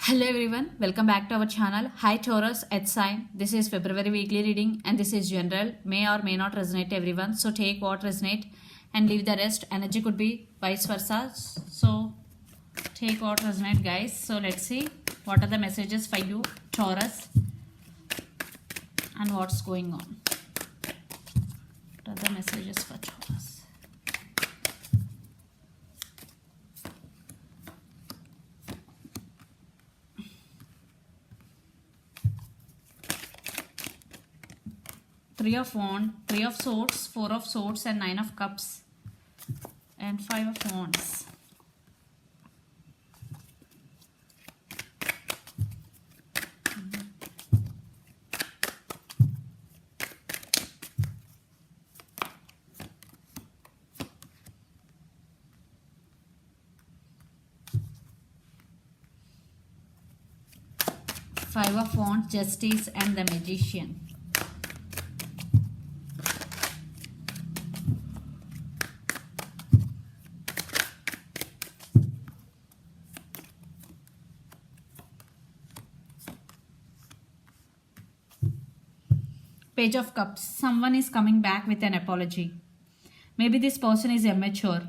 Hello everyone, welcome back to our channel. Hi Taurus, Earth sign. This is February weekly reading and this is general. May or may not resonate everyone. So take what resonate and leave the rest. Energy could be vice versa. So take what resonate guys. So let's see what are the messages for you Taurus and what's going on. What are the messages for Taurus? Three of Wands, Three of Swords, Four of Swords and Nine of Cups and Five of Wands. Five of Wands, Justice and the Magician. Page of Cups. Someone is coming back with an apology. Maybe this person is immature.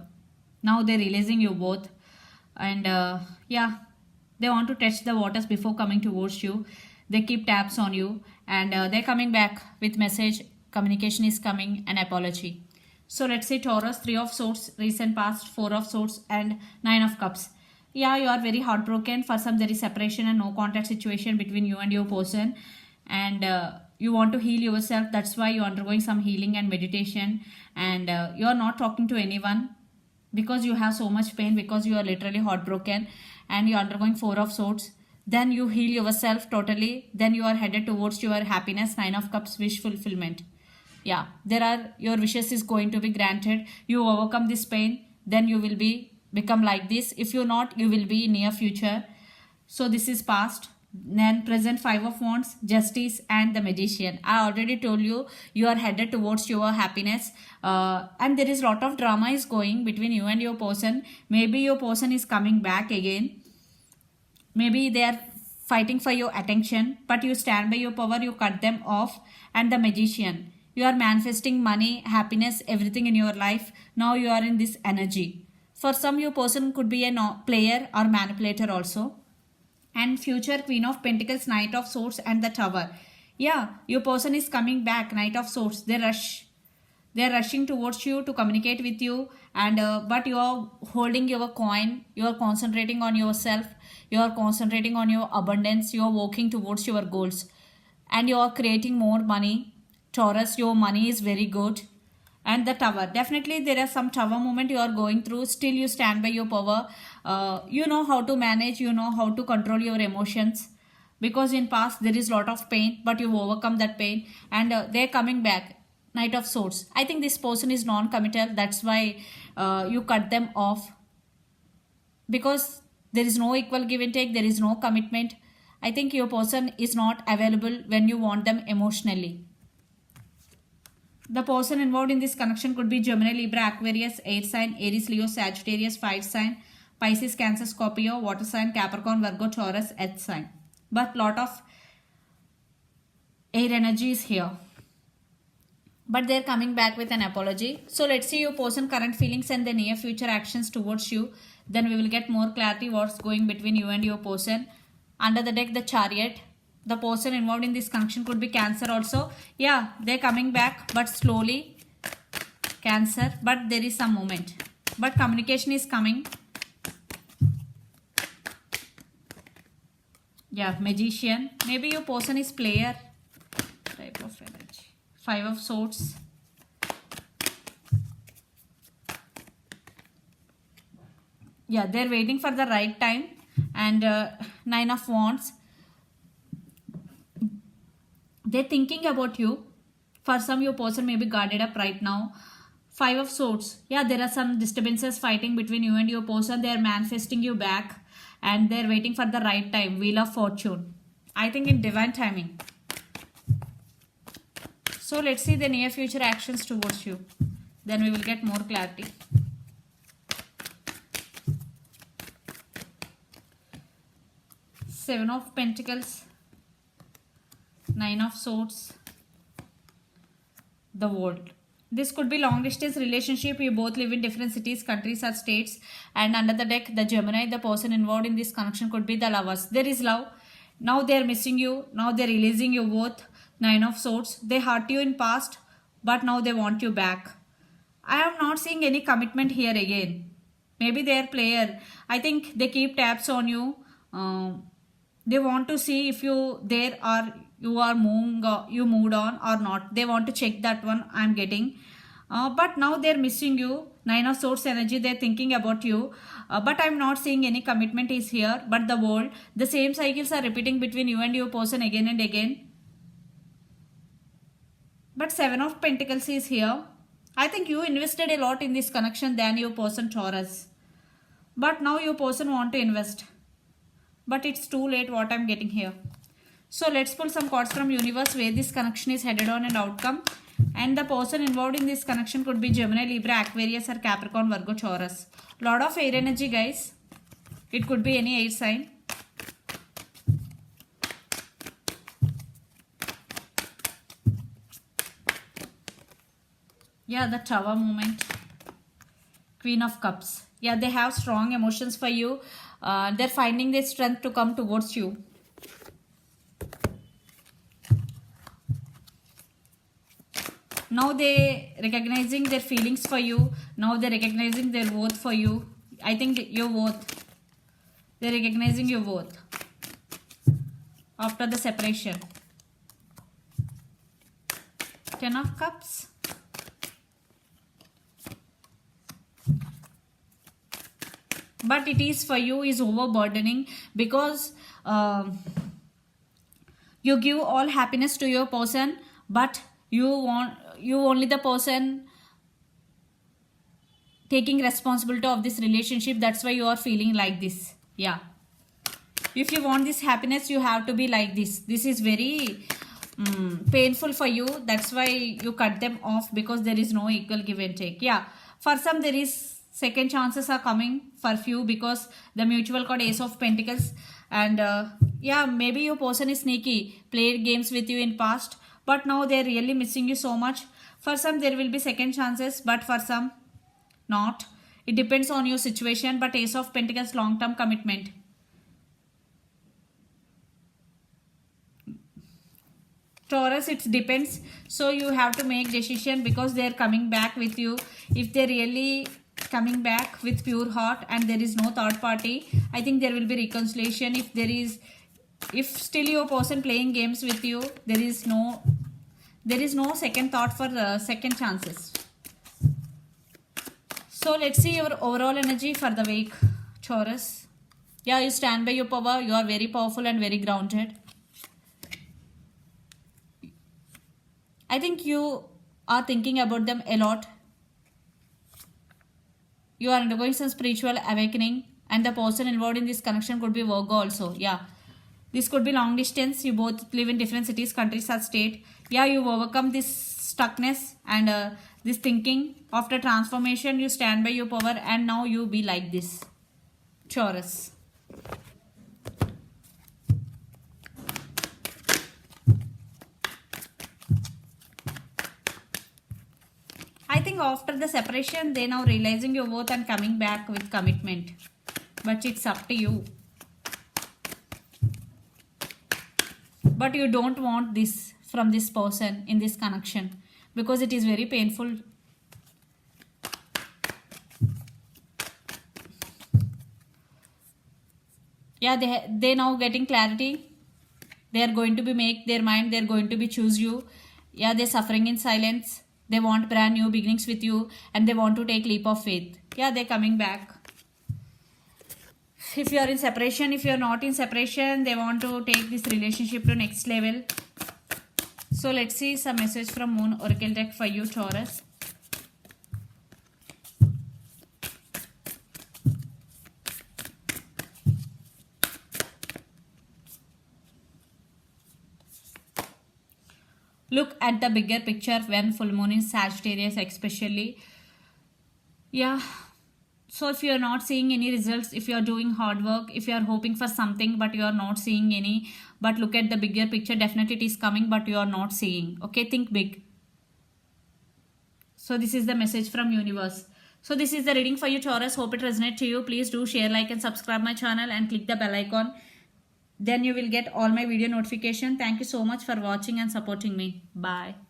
Now they're releasing you both. And they want to test the waters before coming towards you. They keep tabs on you. And they're coming back with message. Communication is coming. An apology. So let's say Taurus, Three of Swords, recent past, Four of Swords and Nine of Cups. Yeah, you are very heartbroken. For some there is separation and no contact situation between you and your person. And you want to heal yourself. That's why you're undergoing some healing and meditation. And you're not talking to anyone because you have so much pain, because you are literally heartbroken and you're undergoing Four of Swords. Then you heal yourself totally. Then you are headed towards your happiness. Nine of Cups, wish fulfillment. Yeah, your wishes is going to be granted. You overcome this pain, then you will become like this. If you're not, you will be in near future. So this is past. Then present, Five of Wands, Justice and the Magician. I already told you, you are headed towards your happiness. And there is lot of drama is going between you and your person. Maybe your person is coming back again. Maybe they are fighting for your attention. But you stand by your power, you cut them off. And the Magician. You are manifesting money, happiness, everything in your life. Now you are in this energy. For some, your person could be a player or manipulator also. And future, Queen of Pentacles, Knight of Swords and the Tower. Yeah, your person is coming back, Knight of Swords. They are rushing towards you to communicate with you. And but you are holding your coin. You are concentrating on yourself. You are concentrating on your abundance. You are working towards your goals. And you are creating more money. Taurus, your money is very good. And the Tower, definitely there is some Tower moment you are going through. Still you stand by your power. You know how to manage, you know how to control your emotions, because in past there is lot of pain, but you overcome that pain. And they're coming back, Knight of Swords. I think this person is non-committal. That's why you cut them off, because there is no equal give and take. There is no commitment. I think your person is not available when you want them emotionally. The person involved in this connection could be Gemini, Libra, Aquarius, Air sign, Aries, Leo, Sagittarius, Fire sign, Pisces, Cancer, Scorpio, Water sign, Capricorn, Virgo, Taurus, Earth sign. But lot of air energy is here. But they're coming back with an apology. So let's see your person current feelings and the near future actions towards you. Then we will get more clarity what's going between you and your person. Under the deck, the Chariot. The person involved in this connection could be Cancer also. Yeah, they're coming back, but slowly. Cancer, but there is some movement. But communication is coming. Yeah, Magician. Maybe your person is player. Type of energy. Five of Swords. Yeah, they're waiting for the right time. And Nine of Wands. They're thinking about you. For some, your person may be guarded up right now. Five of Swords. Yeah, there are some disturbances fighting between you and your person. They are manifesting you back. And they're waiting for the right time. Wheel of Fortune. I think in divine timing. So let's see the near future actions towards you. Then we will get more clarity. Seven of Pentacles, Nine of Swords, the World. This could be long distance relationship. You both live in different cities, countries or states. And under the deck, the Gemini, the person involved in this connection could be the Lovers. There is love. Now they are missing you. Now they are releasing you both. Nine of Swords. They hurt you in past, but now they want you back. I am not seeing any commitment here again. Maybe they are player. I think they keep tabs on you. They want to see if you there or you are you moved on or not. They want to check that one. I'm getting. But now they're missing you. Nine of Swords energy. They're thinking about you. But I'm not seeing any commitment is here. But the World, the same cycles are repeating between you and your person again and again. But Seven of Pentacles is here. I think you invested a lot in this connection than your person, Taurus. But now your person want to invest. But it's too late what I'm getting here. So let's pull some cards from universe where this connection is headed on and outcome. And the person involved in this connection could be Gemini, Libra, Aquarius or Capricorn, Virgo, Taurus. Lot of air energy, guys. It could be any air sign. Yeah, the Tower movement. Queen of Cups. Yeah, they have strong emotions for you. They're finding their strength to come towards you. Now they recognizing their feelings for you. Now they're recognizing their worth for you. I think your worth. They're recognizing your worth. After the separation. Ten of Cups. But it is for you is overburdening because you give all happiness to your person, but you only the person taking responsibility of this relationship. That's why you are feeling like this. Yeah, if you want this happiness, you have to be like this. This is very painful for you. That's why you cut them off, because there is no equal give and take. Yeah, for some there is second chances are coming for few, because the mutual card Ace of Pentacles. And yeah, maybe your person is sneaky, played games with you in past, but now they're really missing you so much. For some there will be second chances, but for some not. It depends on your situation. But Ace of Pentacles, long term commitment. Taurus, it depends. So you have to make decision, because they're coming back with you. If they really coming back with pure heart and there is no third party, I think there will be reconciliation. If still your person playing games with you, there is no second thought for the second chances. So let's see your overall energy for the week, Taurus. Yeah, you stand by your power. You are very powerful and very grounded. I think you are thinking about them a lot. You are undergoing some spiritual awakening, and the person involved in this connection could be Virgo also. Yeah, this could be long distance. You both live in different cities, countries or state. Yeah, you overcome this stuckness and this thinking. After transformation, you stand by your power, and now you be like this, Taurus. I think after the separation, they now realizing your worth and coming back with commitment. But it's up to you. But you don't want this from this person in this connection, because it is very painful. Yeah, they now getting clarity. They are going to be make their mind. They are going to be choose you. Yeah, they're suffering in silence. They want brand new beginnings with you, and they want to take leap of faith. Yeah, they're coming back. If you are in separation, if you are not in separation, they want to take this relationship to next level. So let's see some message from Moon Oracle deck for you, Taurus. Look at the bigger picture when full moon in Sagittarius especially. Yeah. So if you are not seeing any results, if you are doing hard work, if you are hoping for something but you are not seeing any, but look at the bigger picture, definitely it is coming but you are not seeing. Okay, think big. So this is the message from universe. So this is the reading for you, Taurus. Hope it resonates to you. Please do share, like and subscribe my channel and click the bell icon. Then you will get all my video notification. Thank you so much for watching and supporting me. Bye.